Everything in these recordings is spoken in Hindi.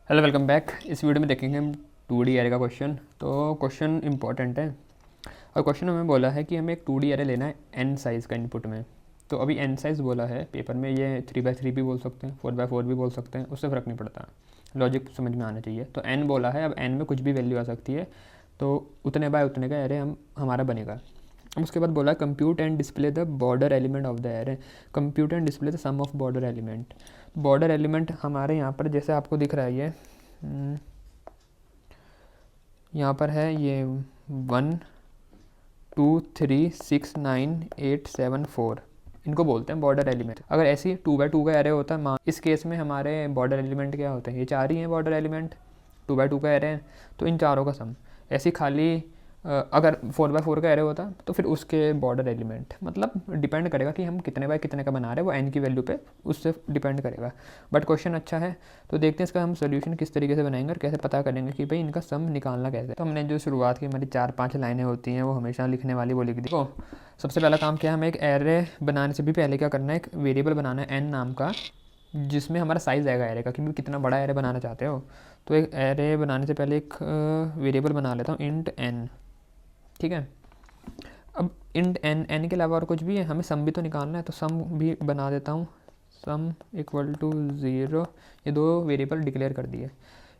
Hello, welcome back. इस वीडियो में देखेंगे हम 2D एरे का क्वेश्चन। तो क्वेश्चन इंपॉर्टेंट है और क्वेश्चन हमें बोला है कि हमें एक 2D एरे लेना है n साइज़ का इनपुट में। तो अभी n साइज़ बोला है पेपर में, ये 3x3 भी बोल सकते हैं, 4x4 भी बोल सकते हैं, उससे फ़र्क नहीं पड़ता, लॉजिक समझ में आना चाहिए। तो n बोला है, अब n में कुछ भी वैल्यू आ सकती है, तो उतने बाय उतने का एरे हमारा बनेगा। अब उसके बाद बोला compute and display the border element of the array. Compute and display the sum of border element. Border element हमारे यहाँ पर जैसे आपको दिख रहा है, ये यहाँ पर है, ये 1 2 3 6 9 8 7 4, इनको बोलते हैं बॉर्डर एलिमेंट। अगर ऐसी 2x2 का एरे होता है, इस केस में हमारे बॉर्डर एलिमेंट क्या होते हैं, ये 4 ही हैं बॉर्डर एलिमेंट। 2x2 का एरे है तो इन चारों का सम। ऐसी खाली अगर 4x4 का एरे होता तो फिर उसके बॉर्डर एलिमेंट, मतलब डिपेंड करेगा कि हम कितने बाय कितने का बना रहे हैं, वो n की वैल्यू पे उससे डिपेंड करेगा। बट क्वेश्चन अच्छा है, तो देखते हैं इसका हम सोल्यूशन किस तरीके से बनाएंगे और कैसे पता करेंगे कि भाई इनका सम निकालना कैसे। तो हमने जो शुरुआत की, हमारी 4-5 लाइनें होती हैं, वो हमेशा लिखने वाली वो लिख दी। तो सबसे पहला काम क्या है, हमें एक एरे बनाने से भी पहले क्या करना है, एक वेरिएबल बनाना है n नाम का, जिसमें हमारा साइज़ आएगा एरे का, कि कितना बड़ा एरे बनाना चाहते हो। तो एक एरे बनाने से पहले एक वेरिएबल बना लेता हूँ, इंट n। ठीक है। अब इंट n के अलावा और कुछ भी है, हमें सम भी तो निकालना है, तो सम भी बना देता हूँ, सम इक्वल टू 0। ये दो वेरिएबल डिक्लेयर कर दिए।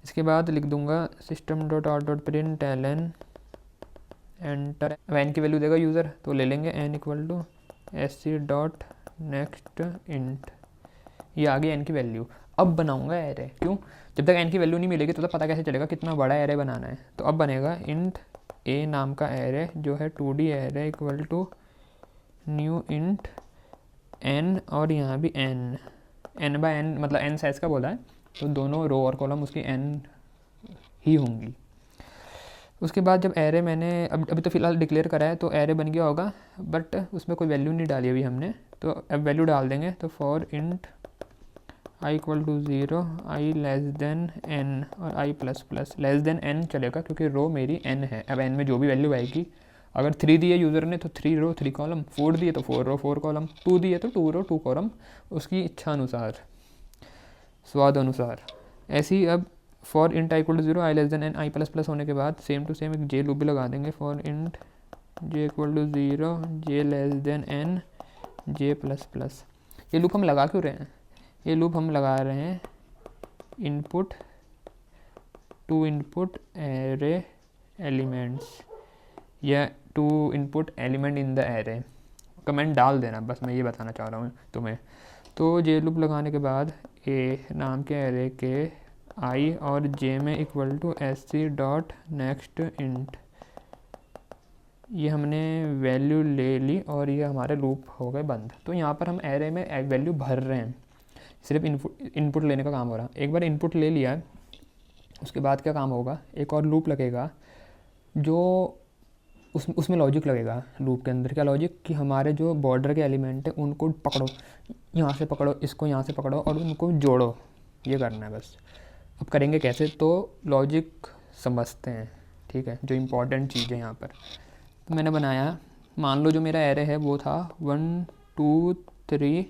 इसके बाद लिख दूंगा system dot out dot print L N enter. अब n की वैल्यू देगा यूज़र, तो ले लेंगे n equal to sc dot next int. ये आ गई n की वैल्यू। अब बनाऊंगा एरे, क्यों? जब तक n की वैल्यू नहीं मिलेगी तो पता कैसे चलेगा कितना बड़ा एरे बनाना है। तो अब बनेगा इंट a नाम का एरे जो है 2D array equal to new int n, और यहाँ भी n बाय n, मतलब n साइज़ का बोला है, तो दोनों रो और कॉलम उसकी n ही होंगी। उसके बाद जब एरे मैंने अभी तो फ़िलहाल डिक्लेयर करा है, तो एरे बन गया होगा, बट उसमें कोई वैल्यू नहीं डाली अभी हमने, तो अब वैल्यू डाल देंगे। तो for int i equal to 0, i less than n और i plus plus. Less than n चलेगा क्योंकि रो मेरी n है। अब n में जो भी वैल्यू आएगी, अगर 3 दिए यूज़र ने तो 3 रो 3 कॉलम, 4 दिए तो 4 रो 4 कॉलम, 2 दिए तो 2 रो 2 कॉलम, उसकी इच्छा अनुसार, स्वाद अनुसार। ऐसे ही अब for int I equal to 0, I less than n, I plus plus होने के बाद सेम टू सेम एक जे लूप भी लगा देंगे। For int J equal to 0, J less than n, J plus plus. ये लूप हम लगा क्यों रहे हैं? ये लूप हम लगा रहे हैं input to input array elements, या to input element in the array. Comment डाल देना, बस मैं ये बताना चाह रहा हूँ तुम्हें। तो जे लूप लगाने के बाद ए नाम के एरे के आई और जे में equal to sc dot next int. ये हमने वैल्यू ले ली और ये हमारे लूप हो गए बंद। तो यहाँ पर हम एरे में वैल्यू भर रहे हैं, सिर्फ इनपुट लेने का काम हो रहा है। एक बार इनपुट ले लिया है, उसके बाद क्या काम होगा, एक और लूप लगेगा, जो उसमें लॉजिक लगेगा। लूप के अंदर क्या लॉजिक, कि हमारे जो बॉर्डर के एलिमेंट है उनको पकड़ो, यहाँ से पकड़ो, इसको यहाँ से पकड़ो और उनको जोड़ो, ये करना है बस। अब करेंगे कैसे, तो लॉजिक समझते हैं, ठीक है, जो इम्पोर्टेंट चीज़ है यहाँ पर। तो मैंने बनाया, मान लो जो मेरा एरे है वो था 1 2 3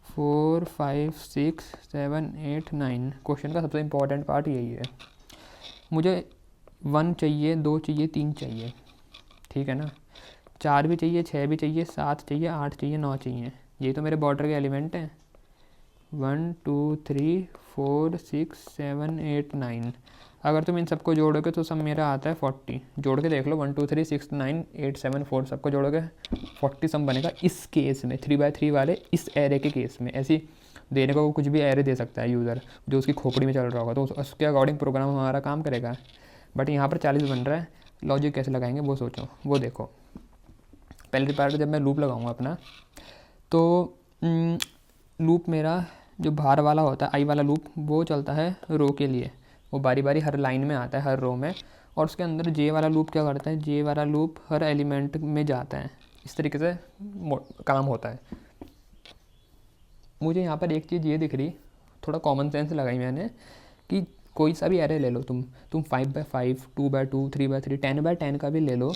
4 5 6 7 8 9। क्वेश्चन का सबसे इम्पोर्टेंट पार्ट यही है, मुझे 1 चाहिए, 2 चाहिए, 3 चाहिए, ठीक है ना, 4 भी चाहिए, 6 भी चाहिए, 7 चाहिए, 8 चाहिए, 9 चाहिए। ये तो मेरे बॉर्डर के एलिमेंट हैं, 1 2 3 4 6 7 8 9। अगर तुम इन सबको जोड़ोगे तो सब मेरा आता है 40। जोड़ के देख लो, 1 2 3 6 9 8 7 4, सबको जोड़ोगे 40 सम बनेगा। इस केस में 3x3 वाले इस एरे के केस में, ऐसी देने को कुछ भी एरे दे सकता है यूज़र, जो उसकी खोपड़ी में चल रहा होगा, तो उसके अकॉर्डिंग प्रोग्राम हमारा काम करेगा। बट यहाँ पर 40 बन रहा है, लॉजिक कैसे लगाएंगे वो सोचो, वो देखो। पहली पार्ट जब मैं लूप लगाऊंगा अपना, तो लूप मेरा जो बाहर वाला होता है, आई वाला लूप, वो चलता है रो के लिए, वो बारी बारी हर लाइन में आता है, हर रो में। और उसके अंदर जे वाला लूप क्या करता है, जे वाला लूप हर एलिमेंट में जाता है। इस तरीके से काम होता है। मुझे यहाँ पर एक चीज़ ये दिख रही, थोड़ा कॉमन सेंस लगाई मैंने, कि कोई सा भी एरे ले लो तुम 5x5, 2x2, 3x3, 10x10 का भी ले लो,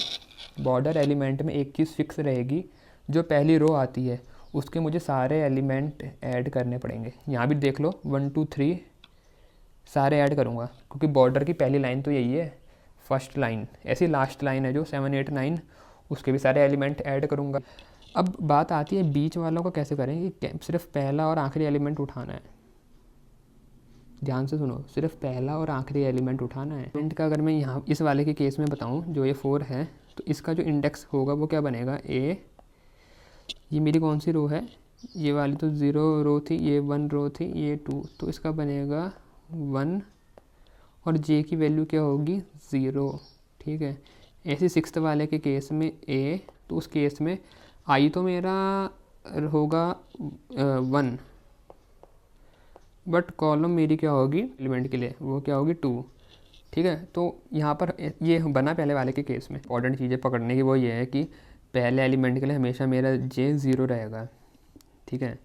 बॉर्डर एलिमेंट में एक चीज़ फिक्स रहेगी, जो पहली रो आती है उसके मुझे सारे एलिमेंट ऐड करने पड़ेंगे। यहाँ भी देख लो, 1 2 3 सारे ऐड करूँगा, क्योंकि बॉर्डर की पहली लाइन तो यही है, फर्स्ट लाइन। ऐसी लास्ट लाइन है जो 7, 8, 9, उसके भी सारे एलिमेंट ऐड करूँगा। अब बात आती है बीच वालों को कैसे करें, कि सिर्फ पहला और आखिरी एलिमेंट उठाना है। ध्यान से सुनो, सिर्फ पहला और आखिरी एलिमेंट उठाना है। एलिमेंट का अगर मैं यहाँ इस वाले के केस में बताऊँ, जो ये 4 है, तो इसका जो इंडेक्स होगा वो क्या बनेगा, ए, ये मेरी कौन सी रो है, ये वाली तो 0 रो थी, ये 1 रो थी, ये 2, तो इसका बनेगा 1, और जे की वैल्यू क्या होगी, 0। ठीक है। ऐसे 6th वाले के केस में ए, तो उस केस में आई तो मेरा होगा 1, बट कॉलम मेरी क्या होगी एलिमेंट के लिए, वो क्या होगी 2। ठीक है। तो यहाँ पर ये बना पहले वाले के केस में। इंपॉर्टेंट चीज़ें पकड़ने की वो ये है कि पहले एलिमेंट के लिए हमेशा मेरा जे 0 रहेगा। ठीक है।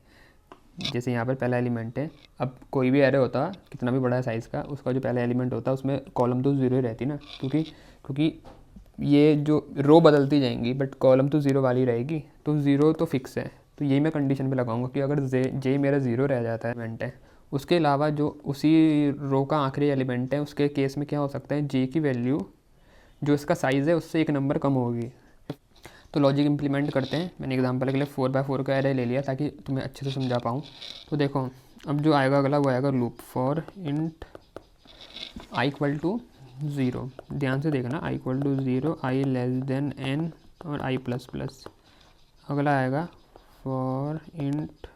जैसे यहाँ पर पहला एलिमेंट है, अब कोई भी एरे होता कितना भी बड़ा है साइज़ का, उसका जो पहला एलिमेंट होता है उसमें कॉलम तो 0 ही रहती ना, क्योंकि ये जो रो बदलती जाएंगी बट कॉलम तो 0 वाली रहेगी, तो 0 तो फिक्स है। तो यही मैं कंडीशन पे लगाऊंगा कि अगर जे मेरा 0 रह जाता है एलिमेंट है, उसके अलावा जो उसी रो का आखिरी एलिमेंट है, उसके केस में क्या हो सकता है, जे की वैल्यू जो इसका साइज़ है उससे 1 नंबर कम होगी। तो लॉजिक इम्प्लीमेंट करते हैं। मैंने एग्जांपल के लिए 4x4 का एरे ले लिया ताकि तुम्हें अच्छे से समझा पाऊँ। तो देखो अब जो आएगा अगला वो आएगा loop for int i equal to 0। ध्यान से देखना, i equal to 0, i less than n और i प्लस प्लस। अगला आएगा for int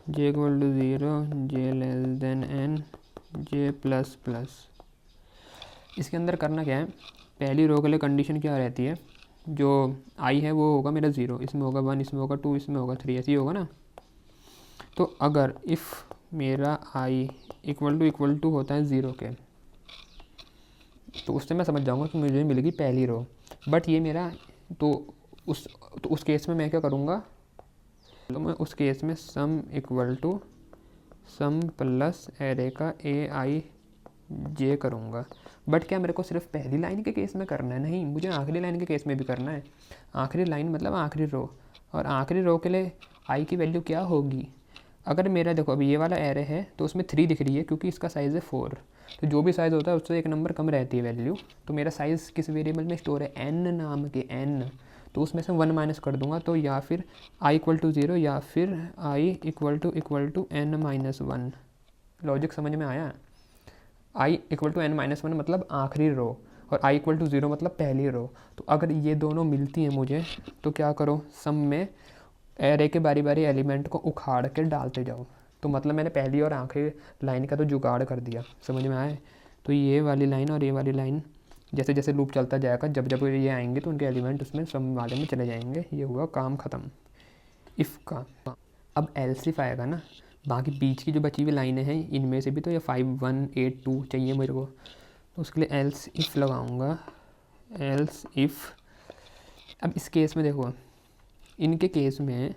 j equal to 0, j less than n, j plus plus. इसके अंदर करना क्या है, पहली रो के लिए कंडीशन क्या रहती है, जो i है वो होगा मेरा 0, इसमें होगा 1, इसमें होगा 2, इसमें होगा 3, ऐसे ही होगा ना। तो अगर इफ़ मेरा i इक्वल टू होता है 0 के, तो उससे मैं समझ जाऊंगा कि मुझे मिलेगी पहली रो। बट ये मेरा तो उस केस में मैं क्या करूँगा, तो मैं उस केस में sum equal to sum plus array का ai j करूँगा। बट क्या मेरे को सिर्फ पहली लाइन के केस में करना है, नहीं, मुझे आखिरी लाइन के केस में भी करना है। आखिरी लाइन मतलब आखिरी रो, और आखिरी रो के लिए i की वैल्यू क्या होगी। अगर मेरा देखो अभी ये वाला एरे है तो उसमें 3 दिख रही है क्योंकि इसका साइज़ है 4, तो जो भी साइज़ होता है उससे 1 नंबर कम रहती है वैल्यू। तो मेरा साइज़ किस वेरिएबल में स्टोर है, n नाम के n, तो उसमें से 1 माइनस कर दूंगा, तो या फिर i इक्वल टू 0 या फिर i equal to n minus 1। Logic समझ में आया। i equal to n minus 1 मतलब आखिरी रो, और i इक्वल टू 0 मतलब पहली रो। तो अगर ये दोनों मिलती हैं मुझे, तो क्या करो, सम में एरे के बारी बारी एलिमेंट को उखाड़ के डालते जाओ। तो मतलब मैंने पहली और आखिरी लाइन का तो जुगाड़ कर दिया, समझ में आए। तो ये वाली लाइन और ये वाली लाइन जैसे जैसे लूप चलता जाएगा, जब जब ये आएंगे तो उनके एलिमेंट उसमें सम वाले में चले जाएंगे। ये हुआ काम ख़त्म इफ़ का। अब एल्स इफ आएगा ना, बाकी बीच की जो बची हुई लाइनें हैं इनमें से भी तो ये 5, 1, 8, 2 चाहिए मेरे को, तो उसके लिए एल्स इफ़ लगाऊंगा। एल्स इफ़, अब इस केस में देखो, इनके केस में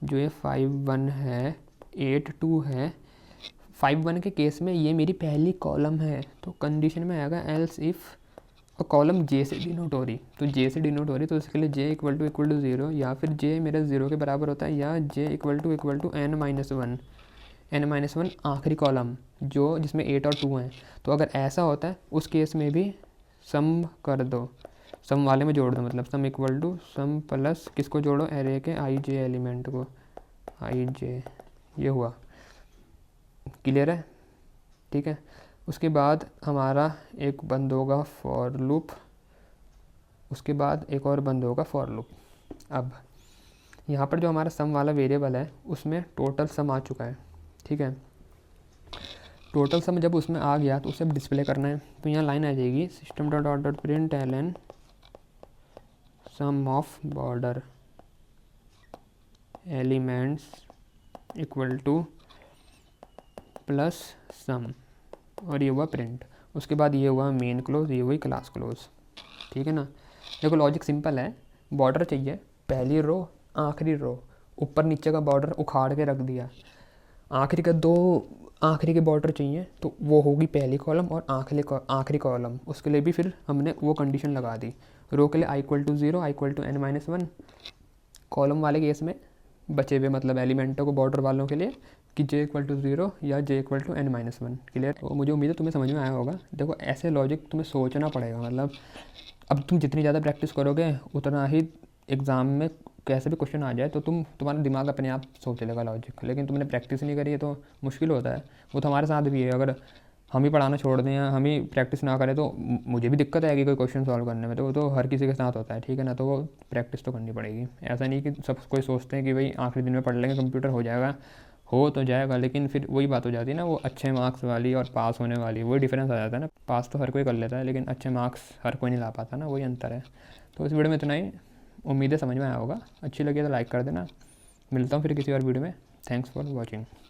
जो ये 5, 1 है, 8, 2 है, 5, 1 के केस में ये मेरी पहली कॉलम है, तो कंडीशन में आएगा एल्स इफ़, और कॉलम जे से डिनोट हो रही, तो जे से डिनोट हो रही, तो उसके लिए जे इक्वल टू 0, या फिर जे मेरा 0 के बराबर होता है, या जे इक्वल टू n माइनस 1 आखिरी कॉलम जो जिसमें 8 और 2 हैं। तो अगर ऐसा होता है उस केस में भी सम कर दो, सम वाले में जोड़ दो, मतलब sum equal to sum plus किसको जोड़ो, एरे के i j एलिमेंट को, i j। ये हुआ क्लियर है, ठीक है। उसके बाद हमारा एक बंद होगा फॉर लूप, उसके बाद एक और बंद होगा फॉर लूप। अब यहाँ पर जो हमारा सम वाला वेरिएबल है उसमें टोटल सम आ चुका है, ठीक है। टोटल सम जब उसमें आ गया तो उसे डिस्प्ले करना है, तो यहाँ लाइन आ जाएगी system dot out dot print ln sum of border elements equal to plus sum, और ये हुआ प्रिंट। उसके बाद ये हुआ मेन क्लोज, ये हुई क्लास क्लोज, ठीक है ना। देखो लॉजिक सिंपल है, बॉर्डर चाहिए, पहली रो आखिरी रो, ऊपर नीचे का बॉर्डर उखाड़ के रख दिया, आखिरी के बॉर्डर चाहिए, तो वो होगी पहली कॉलम और आखिरी कॉलम, उसके लिए भी फिर हमने वो कंडीशन लगा दी। रो के लिए i equal to 0, i equal to n minus 1, column वाले केस में बचे हुए मतलब एलिमेंटों को बॉर्डर वालों के लिए कि j=0 या j=n-1। क्लियर? तो मुझे उम्मीद है तुम्हें समझ में आया होगा। देखो ऐसे लॉजिक तुम्हें सोचना पड़ेगा, मतलब अब तुम जितनी ज़्यादा प्रैक्टिस करोगे उतना ही एग्ज़ाम में कैसे भी क्वेश्चन आ जाए तो तुम्हारा दिमाग अपने आप सोच लेगा लॉजिक। लेकिन तुमने प्रैक्टिस नहीं करी है तो मुश्किल होता है। वो तो हमारे साथ भी है, अगर हम ही पढ़ाना छोड़ दें या हम ही प्रैक्टिस ना करें तो मुझे भी दिक्कत आएगी कोई क्वेश्चन सॉल्व करने में। तो वो तो हर किसी के साथ होता है, ठीक है ना। तो वो प्रैक्टिस तो करनी पड़ेगी। ऐसा नहीं कि सब कोई सोचते हैं कि भाई आखिरी दिन में पढ़ लेंगे कंप्यूटर हो जाएगा, हो तो जाएगा, लेकिन फिर वही बात हो जाती है ना, वो अच्छे मार्क्स वाली और पास होने वाली, वही डिफरेंस आ जाता है ना। पास तो हर कोई कर लेता है लेकिन अच्छे मार्क्स हर कोई नहीं ला पाता ना, वही अंतर है। तो इस वीडियो में इतना ही, उम्मीद है समझ में आया होगा। अच्छी लगी तो लाइक कर देना। मिलता हूँ फिर किसी और वीडियो में। Thanks for watching.